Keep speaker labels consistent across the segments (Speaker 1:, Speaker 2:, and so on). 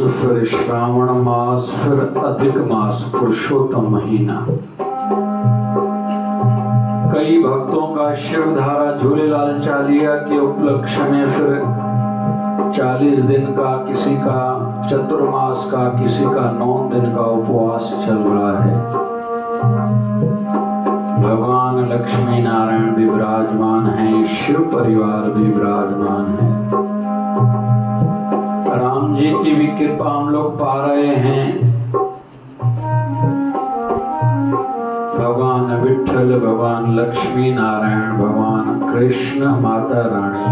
Speaker 1: फिर श्रावण मास, फिर अधिक मास, पुरुषोत्तम महीना। कई भक्तों का शिवधारा झूलेलाल चालिया के उपलक्ष्य में फिर 40 दिन का, किसी का चतुर्मास का, किसी का 9 दिन का उपवास चल रहा है। भगवान लक्ष्मी नारायण भी विराजमान हैं, शिव परिवार भी विराजमान है। राम जी की भी कृपा हम लोग पा रहे हैं। भगवान विठ्ठल, भगवान लक्ष्मी नारायण, भगवान कृष्ण, माता रानी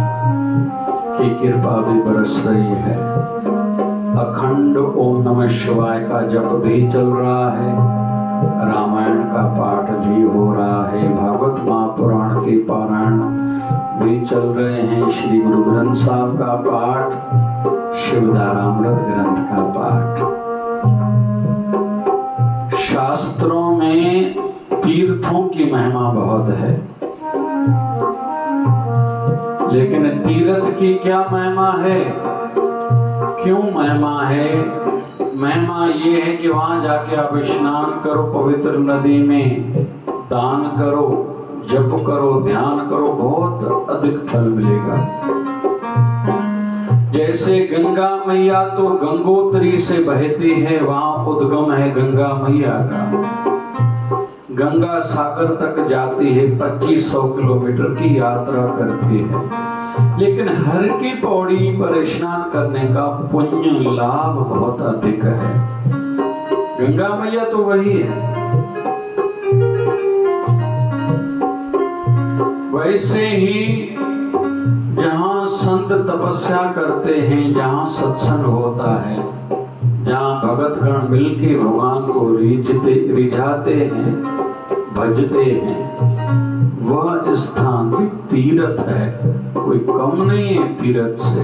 Speaker 1: की कृपा भी बरस रही है। अखंड ओम नमः शिवाय का जप भी चल रहा है, रामायण का पाठ भी हो रहा है, भागवत महापुराण के पारायण भी चल रहे हैं, श्री गुरु ग्रंथ साहब का पाठ, शिवधारामृत ग्रंथ का पाठ। शास्त्रों में तीर्थों की महिमा बहुत है, लेकिन तीर्थ की क्या महिमा है, क्यों महिमा है? महिमा ये है कि वहां जाके आप स्नान करो पवित्र नदी में, दान करो, जप करो, ध्यान करो, बहुत अधिक फल मिलेगा। जैसे गंगा मैया तो गंगोत्री से बहती है, वहां उद्गम है गंगा मैया का। गंगा सागर तक जाती है, 2500 किलोमीटर की यात्रा करती है, लेकिन हर की पौड़ी पर स्नान करने का पुण्य लाभ बहुत अधिक है। गंगा मैया तो वही है। वैसे ही जहां संत तपस्या करते हैं, जहां सत्संग होता है, जहां भगतगण मिलके भगवान को रिझाते हैं, भजते हैं, वह स्थान भी तीर्थ है, कोई कम नहीं है तीर्थ से।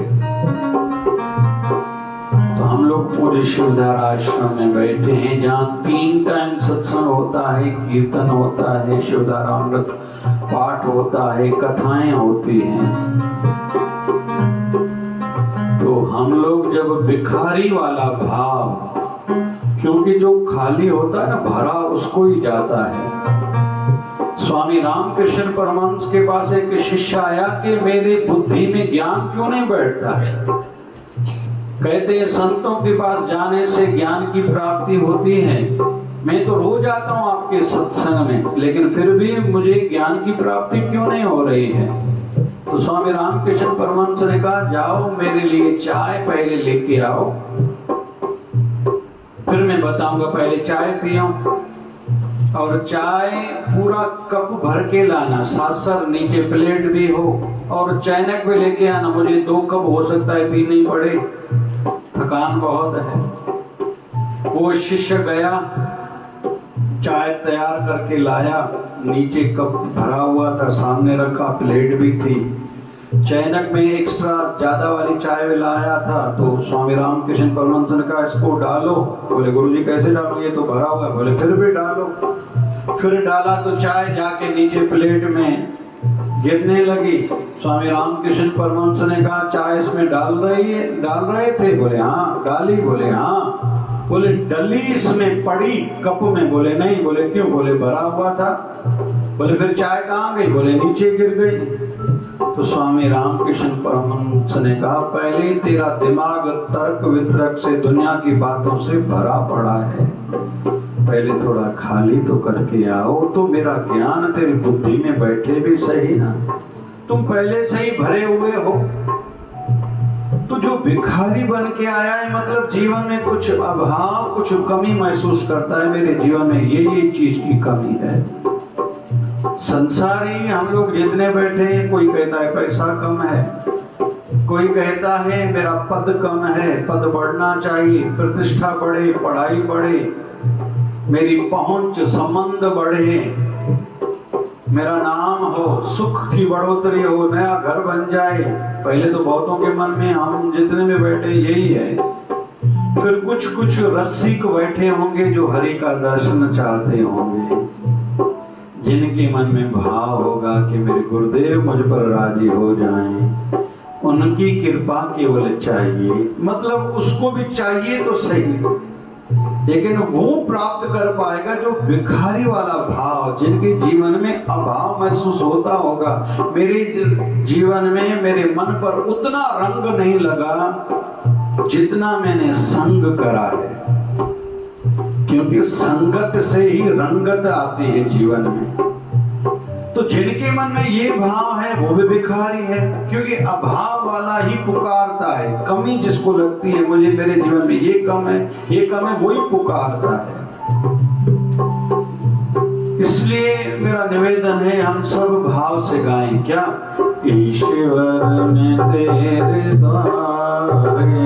Speaker 1: तो हम लोग पूरे शिवधारा आश्रम में बैठे हैं, जहाँ 3 टाइम सत्संग होता है, कीर्तन होता है, शिवधारामृत पाठ होता है, कथाएं होती हैं। तो हम लोग जब भिखारी वाला भाव, क्योंकि जो खाली होता है ना, भरा उसको ही जाता है। स्वामी रामकृष्ण परमहंस के पास एक शिष्य आया कि मेरी बुद्धि में ज्ञान क्यों नहीं बैठता है। कहते हैं संतों के पास जाने से ज्ञान की प्राप्ति होती है। मैं तो रोज आता हूँ आपके सत्संग में, लेकिन फिर भी मुझे ज्ञान की प्राप्ति क्यों नहीं हो रही है। तो स्वामी रामकृष्ण परमहंस ने कहा, जाओ मेरे लिए चाय पहले लेके आओ, फिर मैं बताऊंगा, पहले चाय पियो। और चाय पूरा कप भर के लाना, सासर नीचे प्लेट भी हो, और चैनक भी लेके आना। मुझे 2 कप हो सकता है पीनी पड़े, थकान बहुत है। वो शिष्य गया, चाय तैयार करके लाया, नीचे कप भरा हुआ था, सामने रखा, प्लेट भी थी। चैनक में एक्स्ट्रा ज्यादा वाली चाय लाया था। तो स्वामी रामकृष्ण परमहंस ने कहा, इसको डालो। बोले गुरुजी कैसे डालो, ये तो भरा हुआ है। बोले फिर भी डालो। फिर डाला तो चाय जाके नीचे प्लेट में गिरने लगी। स्वामी रामकृष्ण परमहंस ने कहा, चाय इसमें डाल रहे थे? बोले हाँ। डाली? बोले हाँ। बोले डली इसमें पड़ी कप में? बोले नहीं। बोले क्यों? बोले भरा हुआ था। बोले फिर चाय कहाँ गई? बोले नीचे गिर गई। तो स्वामी रामकृष्ण परमहंस ने कहा, पहले तेरा दिमाग तर्क वितर्क से, दुनिया की बातों से भरा पड़ा है, पहले थोड़ा खाली तो करके आओ, तो मेरा ज्ञान तेरी बुद्धि में बैठे भी सही ना। तुम पहले से ही भरे हुए हो। तो जो भिखारी बन के आया है, मतलब जीवन में कुछ अभाव, कुछ कमी महसूस करता है, मेरे जीवन में ये चीज की कमी है। संसारी हम लोग जितने बैठे हैं, कोई कहता है पैसा कम है, कोई कहता है मेरा पद कम है, पद बढ़ना चाहिए, प्रतिष्ठा बढ़े, पढ़ाई बढ़े, मेरी पहुंच संबंध बढ़े, मेरा नाम हो, सुख की बढ़ोतरी हो, नया घर बन जाए। पहले तो बहुतों के मन में, हम जितने में बैठे यही है। फिर कुछ रसिक बैठे होंगे जो हरि का दर्शन चाहते होंगे, जिनके मन में भाव होगा कि मेरे गुरुदेव मुझ पर राजी हो जाएं। उनकी कृपा केवल चाहिए, मतलब उसको भी चाहिए तो सही, लेकिन वो प्राप्त कर पाएगा जो भिखारी वाला भाव, जिनके जीवन में अभाव महसूस होता होगा। मेरे जीवन में मेरे मन पर उतना रंग नहीं लगा जितना मैंने संग करा है, क्योंकि संगत से ही रंगत आती है जीवन में। तो जिनके मन में ये भाव है वो भी भिखारी है, क्योंकि अभाव वाला ही पुकारता है। कमी जिसको लगती है, मुझे मेरे जीवन में ये कम है, ये कम है, वही पुकारता है। इसलिए मेरा निवेदन है हम सब भाव से गाएं। क्या? ईश्वर ने तेरे द्वारे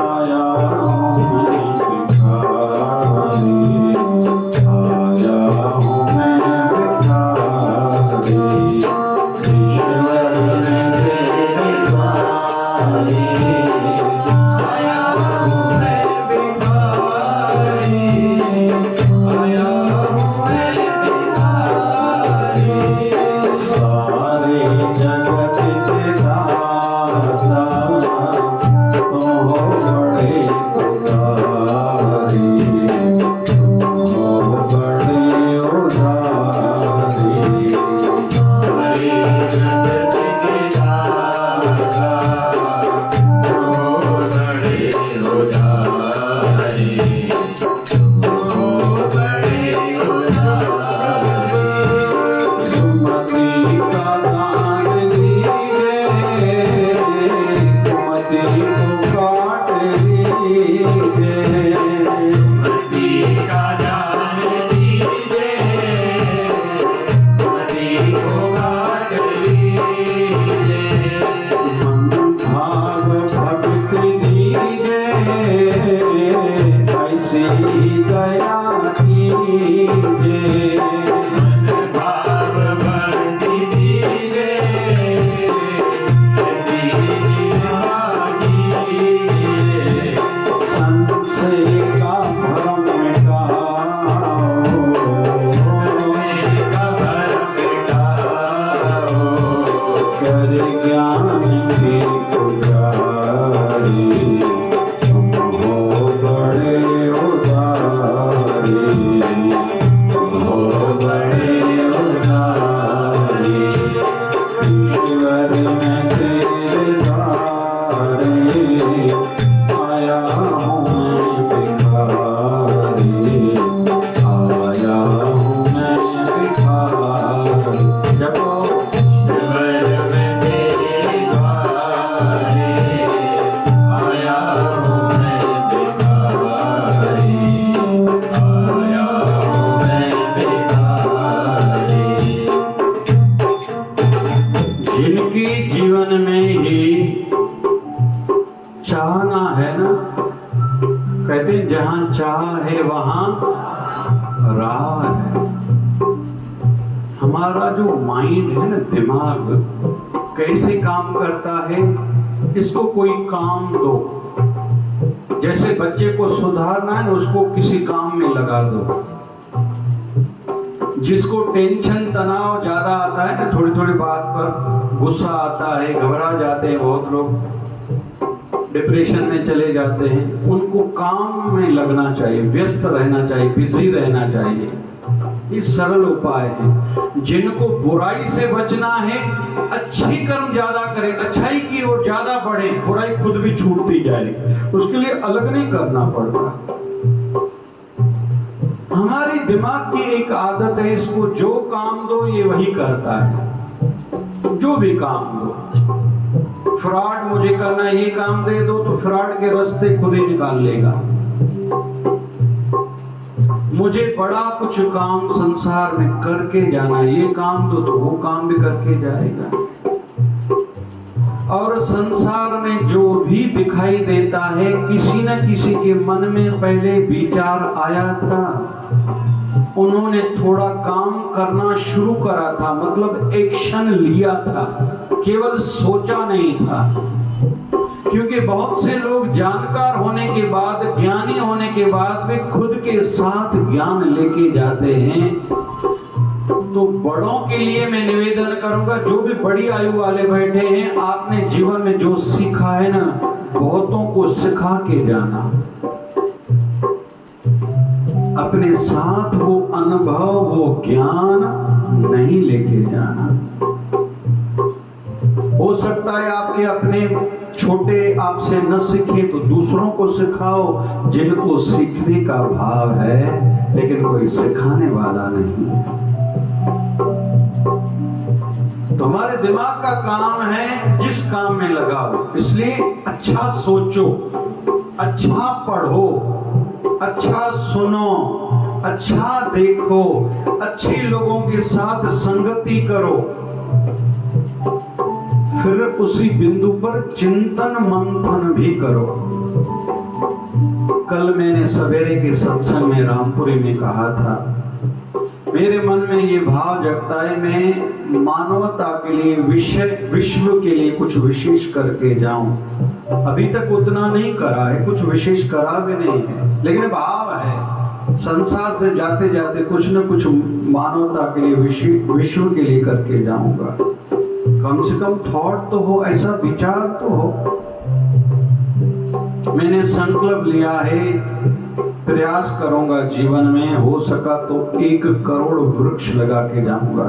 Speaker 1: आया हूं मैं भिखारी, आया हूं मैं भिखारी। ईश्वर ने तेरे द्वारे आया हूं मैं भिखारी, आया हूं मैं भिखारी। सारे जगत के दाता तुम हो बड़े उदारी, तुम हो बड़े उदारी। सारे जगत के दाता तुम हो बड़े उदारी, तुम हो बड़े उदारी। सुमति का दान दीजिए, सुमति को काट दीजिए, सुमति का दान दीजिए, सुमति को काट दीजिए। भाव भक्ति दीजिए, ऐसी दया कीजिए। भाव भक्ति दीजिए, ऐसी दया कीजिए। संशय का भ्रम मिटाओ, का भ्रम मिटाओ। कर ज्ञान की पुजारी, तुम हो बड़े उदारी, तुम हो बड़े उदारी। ईश्वर में तेरे द्वारे आया हूं मैं भिखारी, आया हूं मैं भिखारी। जपो ईश्वर में तेरे द्वारे आया हूं मैं भिखारी, आया हूं मैं भिखारी। जिनके जीवन में ही चाहना है ना, कहते हैं जहां चाह है वहां राह है। हमारा जो माइंड है ना, दिमाग कैसे काम करता है, इसको कोई काम दो। जैसे बच्चे को सुधारना है ना, उसको किसी काम में लगा दो। जिसको टेंशन तनाव ज्यादा आता है ना, थोड़ी थोड़ी बात पर गुस्सा आता है, घबरा जाते हैं बहुत लोग, डिप्रेशन में चले जाते हैं, उनको काम में लगना चाहिए, व्यस्त रहना चाहिए, बिजी रहना चाहिए। ये सरल उपाय है। जिनको बुराई से बचना है, अच्छी कर्म ज्यादा करें, अच्छाई की ओर ज्यादा बढ़े, बुराई खुद भी छूटती जाएगी। उसके लिए अलग नहीं करना पड़ता। हमारे दिमाग की एक आदत है, इसको जो काम दो ये वही करता है। जो भी काम दो, फ्रॉड मुझे करना, ये काम दे दो तो फ्रॉड के रास्ते खुद ही निकाल लेगा। मुझे बड़ा कुछ काम संसार में करके जाना, ये काम दो तो वो काम भी करके जाएगा। और संसार में जो भी दिखाई देता है, किसी न किसी के मन में पहले विचार आया था, उन्होंने थोड़ा काम करना शुरू करा था, मतलब एक्शन लिया था, केवल सोचा नहीं था। क्योंकि बहुत से लोग जानकार होने के बाद, ज्ञानी होने के बाद वे खुद के साथ ज्ञान लेके जाते हैं, तो बड़ों के लिए मैं निवेदन करूंगा, जो भी बड़ी आयु वाले बैठे हैं, आपने जीवन में जो सीखा है ना, बहुतों को सिखा के जाना। अपने साथ वो अनुभव, वो ज्ञान नहीं लेके जाना। हो सकता है आपके अपने छोटे आपसे न सीखे तो दूसरों को सिखाओ, जिनको सीखने का भाव है, लेकिन कोई सिखाने वाला नहीं है। तो हमारे दिमाग का काम है जिस काम में लगाओ। इसलिए अच्छा सोचो, अच्छा पढ़ो, अच्छा सुनो, अच्छा देखो, अच्छे लोगों के साथ संगति करो, फिर उसी बिंदु पर चिंतन मंथन भी करो। कल मैंने सवेरे के सत्संग में रामपुरी में कहा था, मेरे मन में ये भाव जगता है, मैं मानवता के लिए, विश्व के लिए कुछ विशेष करके जाऊं। अभी तक उतना नहीं करा है, कुछ विशेष करा भी नहीं है, लेकिन भाव है संसार से जाते जाते कुछ न कुछ मानवता के लिए, विश्व के लिए करके जाऊंगा। कम से कम थॉट तो हो, ऐसा विचार तो हो। मैंने संकल्प लिया है, प्रयास करूंगा जीवन में, हो सका तो 1 करोड़ वृक्ष लगा के जाऊंगा।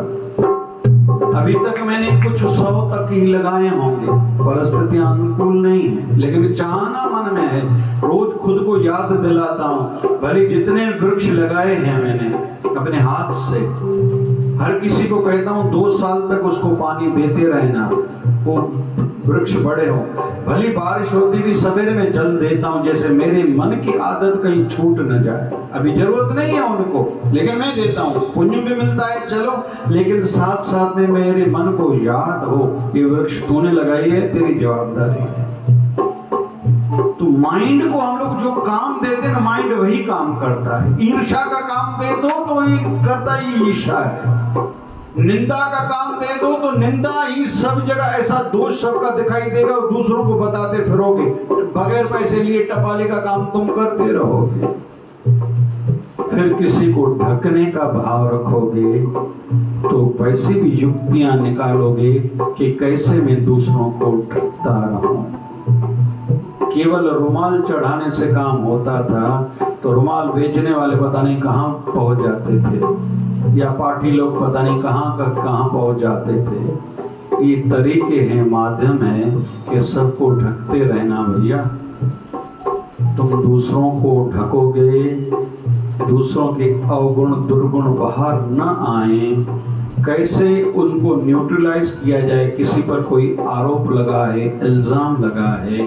Speaker 1: अभी तक मैंने कुछ 100 तक ही लगाए होंगे, परिस्थितियां अनुकूल नहीं है, लेकिन चाहना मन में है। रोज खुद को याद दिलाता हूँ, भले जितने वृक्ष लगाए हैं मैंने अपने हाथ से, हर किसी को कहता हूँ 2 साल तक उसको पानी देते रहना, वो वृक्ष बड़े हो। भली बारिश होती भी सवेरे में जल देता हूँ, जैसे मेरे मन की आदत कहीं छूट न जाए। अभी जरूरत नहीं है उनको, लेकिन मैं देता हूँ, पुण्य भी मिलता है चलो, लेकिन साथ साथ में मेरे मन को याद हो कि वृक्ष तूने लगाई है, तेरी जवाबदारी है। तो माइंड को हम लोग जो काम देते हैं, माइंड वही काम करता है। ईर्ष्या का काम दे दो तो ये करता ही ईर्ष्या है, निंदा का काम दे दो तो निंदा ही सब जगह, ऐसा दोष सबका दिखाई देगा और दूसरों को बताते फिरोगे। बगैर पैसे लिए टपाली का काम तुम करते रहोगे, फिर किसी को ढकने का भाव रखोगे तो वैसी भी युक्तियां निकालोगे कि कैसे मैं दूसरों को ढकता रहूं। केवल रुमाल चढ़ाने से काम होता था तो रुमाल बेचने वाले पता नहीं कहां पहुंच जाते थे, या पार्टी लोग पता नहीं कहां पहुंच जाते थे। ये तरीके हैं, माध्यम है कि सबको ढकते रहना। भैया तुम दूसरों को ढकोगे, दूसरों के अवगुण दुर्गुण बाहर न आए, कैसे उनको न्यूट्रलाइज किया जाए। किसी पर कोई आरोप लगा है, इल्जाम लगा है,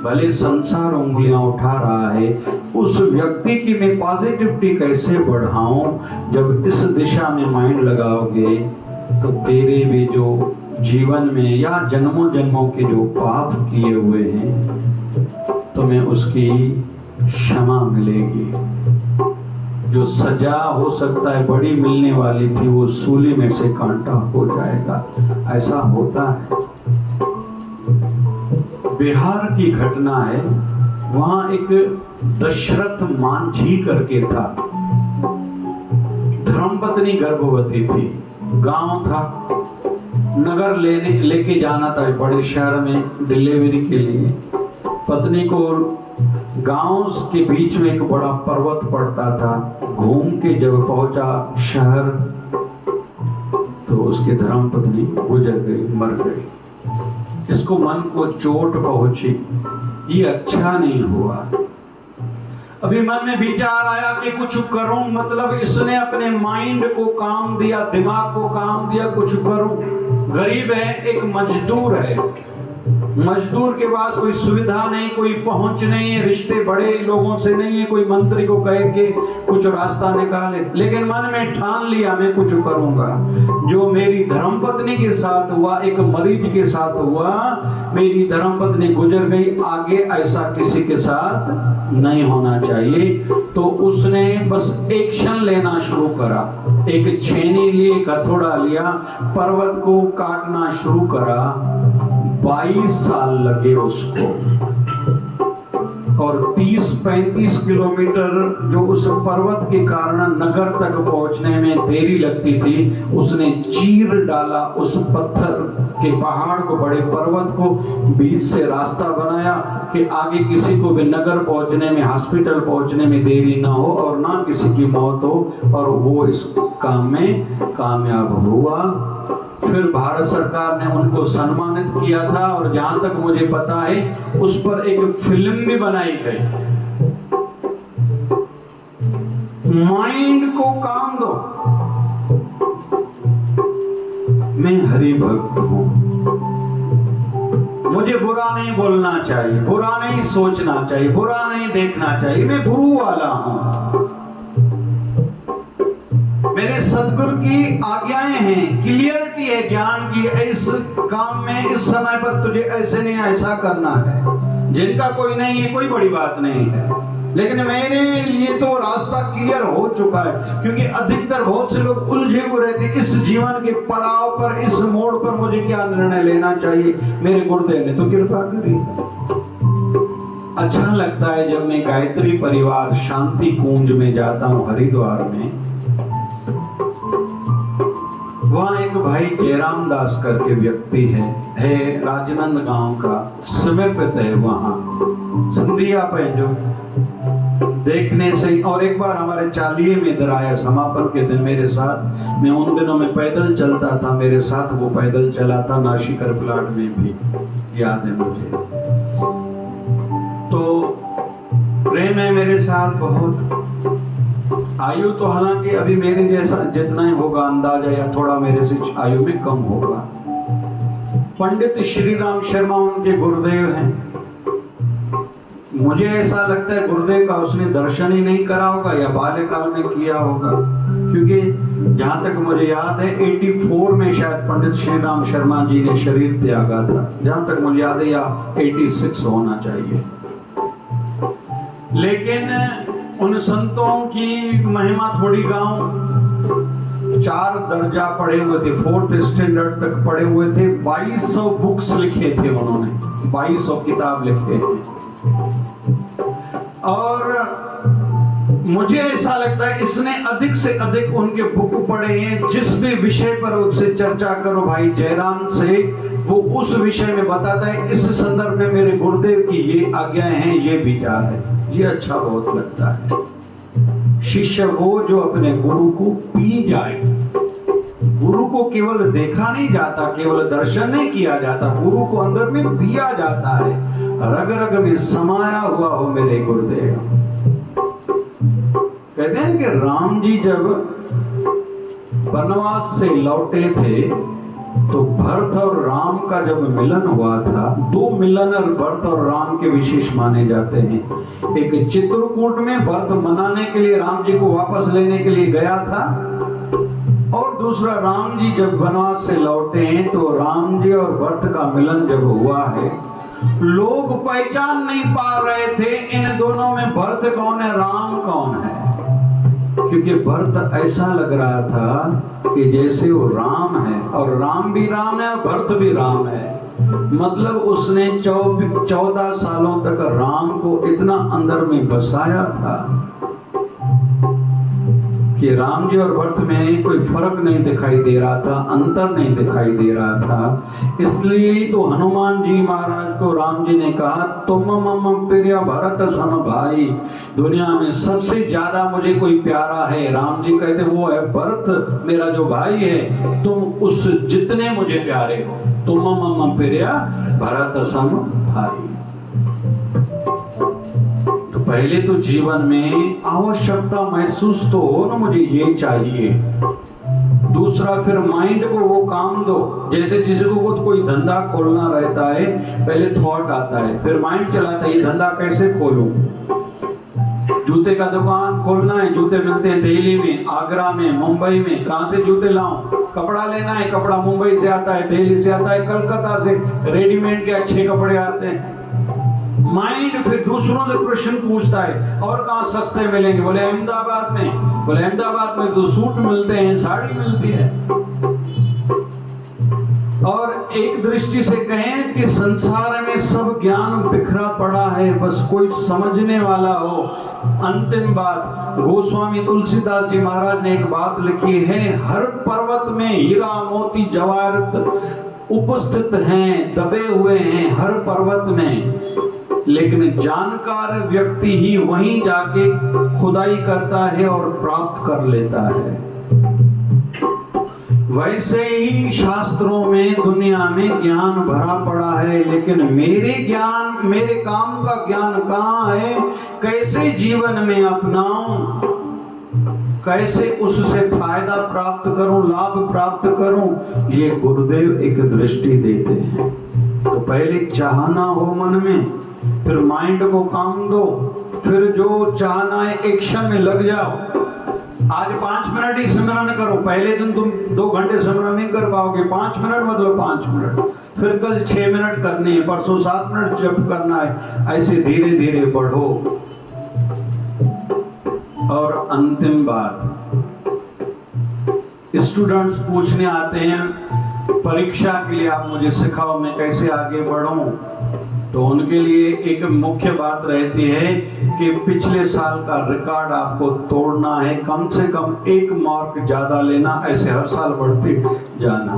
Speaker 1: भले संसार उंगलियां उठा रहा है, उस व्यक्ति की मैं पॉजिटिविटी कैसे बढ़ाऊं। जब इस दिशा में माइंड लगाओगे तो तेरे भी जो जीवन में या जन्मों जन्मों के जो पाप किए हुए हैं तुम्हें उसकी क्षमा मिलेगी। जो सजा हो सकता है बड़ी मिलने वाली थी, वो सूली में से कांटा हो जाएगा। ऐसा होता है। बिहार की घटना है, वहां एक दशरथ मांझी करके था, धर्मपत्नी गर्भवती थी, गांव था, नगर लेके जाना था बड़े शहर में डिलीवरी के लिए। पत्नी को गांव के बीच में एक बड़ा पर्वत पड़ता था, घूम के जब पहुंचा शहर तो उसकी धर्मपत्नी गुजर गई, मर गई। इसको मन को चोट पहुंची, ये अच्छा नहीं हुआ। अभी मन में विचार आया कि कुछ करूं, मतलब इसने अपने माइंड को काम दिया, दिमाग को काम दिया, कुछ करूं। गरीब है, एक मजदूर है, मजदूर के पास कोई सुविधा नहीं, कोई पहुंच नहीं है, रिश्ते बड़े लोगों से नहीं है, कोई मंत्री को कह के कुछ रास्ता निकाले। लेकिन मन में ठान लिया मैं कुछ करूंगा। जो मेरी धर्मपत्नी के साथ हुआ, एक मरीज के साथ हुआ, मेरी धर्मपत्नी गुजर गई, आगे ऐसा किसी के साथ नहीं होना चाहिए। तो उसने बस एक्शन लेना शुरू करा, एक छेनी ली, एक हथौड़ा लिया, पर्वत को काटना शुरू करा। 22 साल लगे उसको। और 30-35 किलोमीटर जो उस पर्वत के कारण नगर तक पहुंचने में देरी लगती थी, उसने चीर डाला उस पत्थर के पहाड़ को, बड़े पर्वत को, बीच से रास्ता बनाया कि आगे किसी को भी नगर पहुंचने में, हॉस्पिटल पहुंचने में देरी ना हो और ना किसी की मौत हो। और वो इस काम में कामयाब हुआ। फिर भारत सरकार ने उनको सम्मानित किया था और जहां तक मुझे पता है उस पर एक फिल्म भी बनाई गई। माइंड को काम दो। मैं हरि भक्त हूं, मुझे बुरा नहीं बोलना चाहिए, बुरा नहीं सोचना चाहिए, बुरा नहीं देखना चाहिए। मैं गुरु वाला हूं, मेरे सदगुरु की आज्ञाएं हैं, क्लियरिटी है ज्ञान की, इस काम में इस समय पर तुझे ऐसे नहीं ऐसा करना है। जिनका कोई नहीं है कोई बड़ी बात नहीं है, लेकिन मेरे लिए तो रास्ता क्लियर हो चुका है, क्योंकि अधिकतर बहुत से लोग उलझे हुए रहते इस जीवन के पड़ाव पर, इस मोड़ पर मुझे क्या निर्णय लेना चाहिए। मेरे गुरुदेव ने तो कृपा करी। अच्छा लगता है जब मैं गायत्री परिवार शांति कुंज में जाता हूं, हरिद्वार में। वहां एक भाई जयराम दास करके व्यक्ति है राजनंद गांव का, समर्पित है वहां संधिया पे जो देखने से। और एक बार हमारे चालिये में इधर आया समापन के दिन मेरे साथ, मैं उन दिनों में पैदल चलता था, मेरे साथ वो पैदल चला था, नाशिकर प्लाट में भी याद है मुझे। तो प्रेम है मेरे साथ बहुत। आयु तो हालांकि अभी मेरे जैसा जितना ही होगा अंदाजा, या थोड़ा मेरे से आयु में कम होगा। पंडित श्री राम शर्मा उनके गुरुदेव हैं। मुझे ऐसा लगता है गुरुदेव का उसने दर्शन ही नहीं करा होगा या बाल्यकाल में किया होगा, क्योंकि जहां तक मुझे याद है 84 में शायद पंडित श्री राम शर्मा जी ने शरीर त्यागा था, जहां तक मुझे याद है, या 86 होना चाहिए। लेकिन उन संतों की महिमा थोड़ी गांव 4 दर्जा पढ़े हुए थे, 4th स्टैंडर्ड तक पढ़े हुए थे। 2200 बुक्स लिखे थे उन्होंने, 2200 किताब लिखे। और मुझे ऐसा लगता है इसने अधिक से अधिक उनके बुक पढ़े हैं। जिस भी विषय पर उससे चर्चा करो भाई जयराम से, वो उस विषय में बताता है इस संदर्भ में मेरे गुरुदेव की ये आज्ञाएं हैं, ये विचार है। ये अच्छा बहुत लगता है। शिष्य वो जो अपने गुरु को पी जाए। गुरु को केवल देखा नहीं जाता, केवल दर्शन नहीं किया जाता, गुरु को अंदर में पिया जाता है, रग रग में समाया हुआ हो मेरे गुरुदेव। कहते हैं कि राम जी जब वनवास से लौटे थे तो भरत और राम का जब मिलन हुआ था, 2 मिलन भरत और राम के विशेष माने जाते हैं। एक चित्रकूट में भरत मनाने के लिए राम जी को वापस लेने के लिए गया था, और दूसरा राम जी जब वनवास से लौटे हैं तो राम जी और भरत का मिलन जब हुआ है, लोग पहचान नहीं पा रहे थे इन दोनों में भरत कौन है, राम कौन है। क्योंकि भरत ऐसा लग रहा था कि जैसे वो राम है, और राम भी राम है और भरत भी राम है। मतलब उसने 14 सालों तक राम को इतना अंदर में बसाया था कि राम जी और भरत में कोई फर्क नहीं दिखाई दे रहा था, अंतर नहीं दिखाई दे रहा था। इसलिए तो हनुमान जी महाराज को राम जी ने कहा, तुम मम प्रिय भरत सम भाई, दुनिया में सबसे ज्यादा मुझे कोई प्यारा है। राम जी कहते वो है भरत, मेरा जो भाई है, तुम उस जितने मुझे प्यारे हो, तुम मम प्रिय भरत सम भाई। पहले तो जीवन में आवश्यकता महसूस तो हो ना, मुझे ये चाहिए। दूसरा फिर माइंड को वो काम दो। जैसे जिसे को कोई धंधा खोलना रहता है, पहले थॉट आता है, फिर माइंड चलाता है ये धंधा कैसे खोलूं। जूते का दुकान खोलना है, जूते मिलते हैं दिल्ली में, आगरा में, मुंबई में, कहां से जूते लाऊं। कपड़ा लेना है, कपड़ा मुंबई से आता है, दिल्ली से आता है, कलकत्ता से रेडीमेड के अच्छे कपड़े आते हैं। माइंड फिर दूसरों से प्रश्न पूछता है, और कहां सस्ते मिलेंगे, बोले अहमदाबाद में, बोले अहमदाबाद में तो सूट मिलते हैं, साड़ी मिलती है। और एक दृष्टि से कहें कि संसार में सब ज्ञान बिखरा पड़ा है, बस कोई समझने वाला हो। अंतिम बात, गोस्वामी तुलसीदास जी महाराज ने एक बात लिखी है, हर पर्वत में हीरा मोती जवाहरत उपस्थित हैं, दबे हुए हैं हर पर्वत में, लेकिन जानकार व्यक्ति ही वहीं जाके खुदाई करता है और प्राप्त कर लेता है। वैसे ही शास्त्रों में, दुनिया में ज्ञान भरा पड़ा है, लेकिन मेरे काम का ज्ञान कहाँ है? कैसे जीवन में अपनाऊं, कैसे उससे फायदा प्राप्त करूं, लाभ प्राप्त करूं, ये गुरुदेव एक दृष्टि देते हैं। तो पहले चाहना हो मन में, फिर माइंड को काम दो, फिर जो चाहना है एक्शन में लग जाओ। आज 5 मिनट ही सिमरन करो, पहले दिन तुम 2 घंटे सिमरन नहीं कर पाओगे, 5 मिनट मतलब 5 मिनट, फिर कल 6 मिनट करनी है, परसों 7 मिनट जप करना है, ऐसे धीरे धीरे बढ़ो। और अंतिम बात, स्टूडेंट्स पूछने आते हैं परीक्षा के लिए, आप मुझे सिखाओ मैं कैसे आगे बढ़ूं। तो उनके लिए एक मुख्य बात रहती है कि पिछले साल का रिकॉर्ड आपको तोड़ना है, कम से कम 1 मार्क ज्यादा लेना, ऐसे हर साल बढ़ते जाना।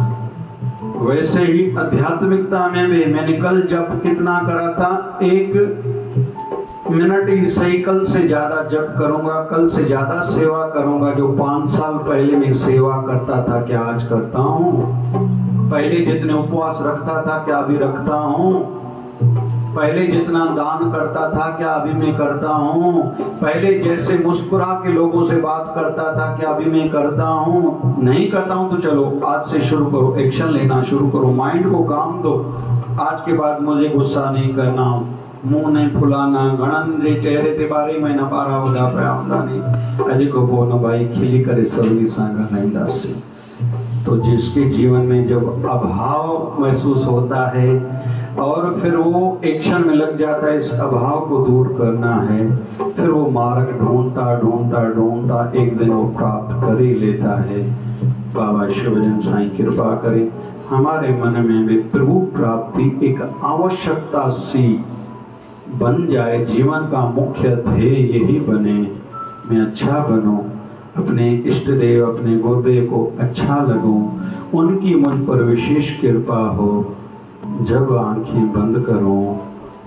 Speaker 1: वैसे ही आध्यात्मिकता में भी मैंने कल जप कितना करा था, 1 मिनट ही सही, कल से ज्यादा जप करूंगा, कल से ज्यादा सेवा करूंगा। जो 5 साल पहले मैं सेवा करता था क्या आज करता हूँ? पहले जितने उपवास रखता था क्या अभी रखता हूँ? पहले जितना दान करता था क्या अभी मैं करता हूँ? पहले जैसे मुस्कुरा के लोगों से बात करता था क्या अभी मैं करता हूँ? नहीं करता हूँ तो चलो आज से शुरू करो, एक्शन लेना शुरू करो, माइंड को काम दो। आज के बाद मुझे गुस्सा नहीं करना, मुंह नहीं फुलाना, घणन जे चेहरे ते बारे महीना 12 वगा पिया हूंदा नहीं, अॼु को पोइ न भाई खिली करे सवली सां ॻाल्हाईंदासीं। तो जिसके जीवन में जब अभाव महसूस होता है और फिर वो एक्शन में लग जाता है, इस अभाव को दूर करना है, फिर वो मार्ग ढूंढता ढूंढता ढूंढता एक दिन वो प्राप्त कर ही लेता है। बाबा शिवजन साईं कृपा करें हमारे मन में भी प्रभु प्राप्ति एक आवश्यकता सी बन जाए, जीवन का मुख्य ध्येय यही बने, मैं अच्छा बनूं, अपने इष्ट देव अपने गुरुदेव को अच्छा लगूं, उनकी मुझ पर विशेष कृपा हो। जब आंखें बंद करूं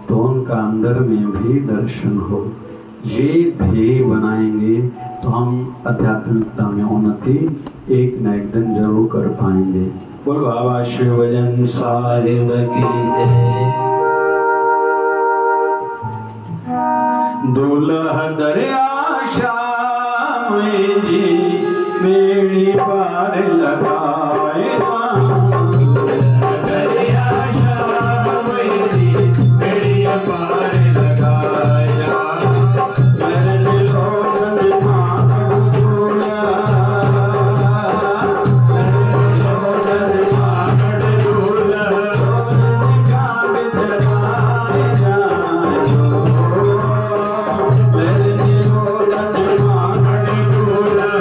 Speaker 1: तो उनका अंदर में भी दर्शन हो। ये ध्येय बनाएंगे तो हम आध्यात्मिकता में उन्नति एक न एक दिन जरूर कर पाएंगे। बोल बाबा शिवजन साहिब की जय। दुल्हा दरिया शाम जी मेरी पार लगाए, दरिया शाम जी मेरी पार लगाया, मैंने लोगन मांग दूला, मैंने लोगन मांग दूला, कान जगाए जायो, मैंने लोगन मांग दूला,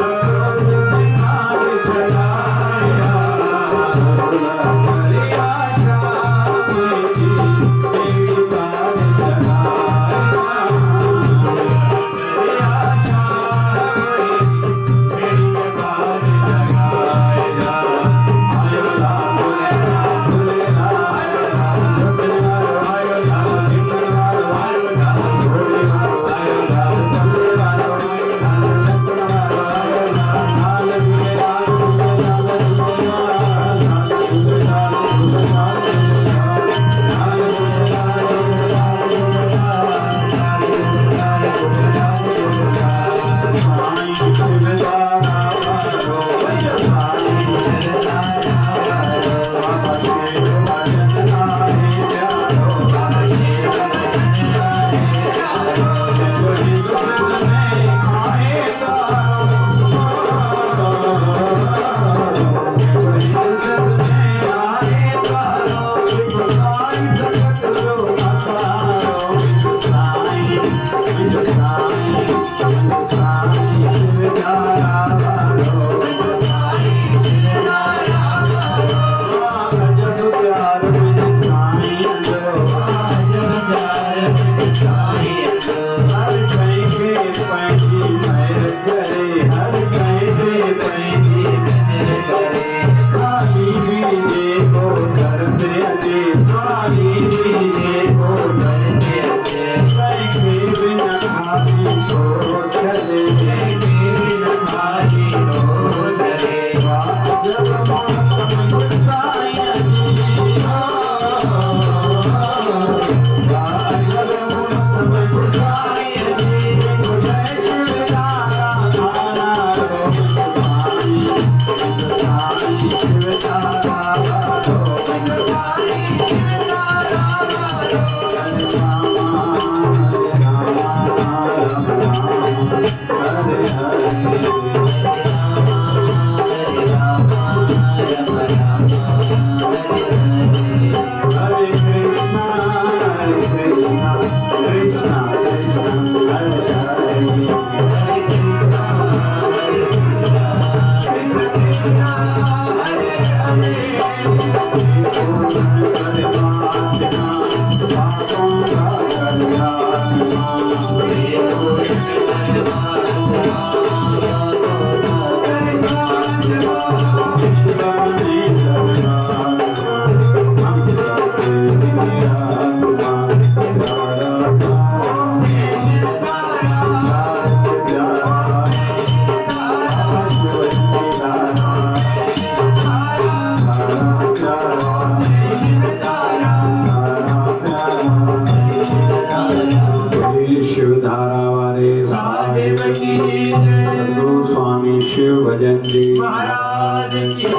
Speaker 1: सद्गुरु स्वामी शिव भजन जी महाराज की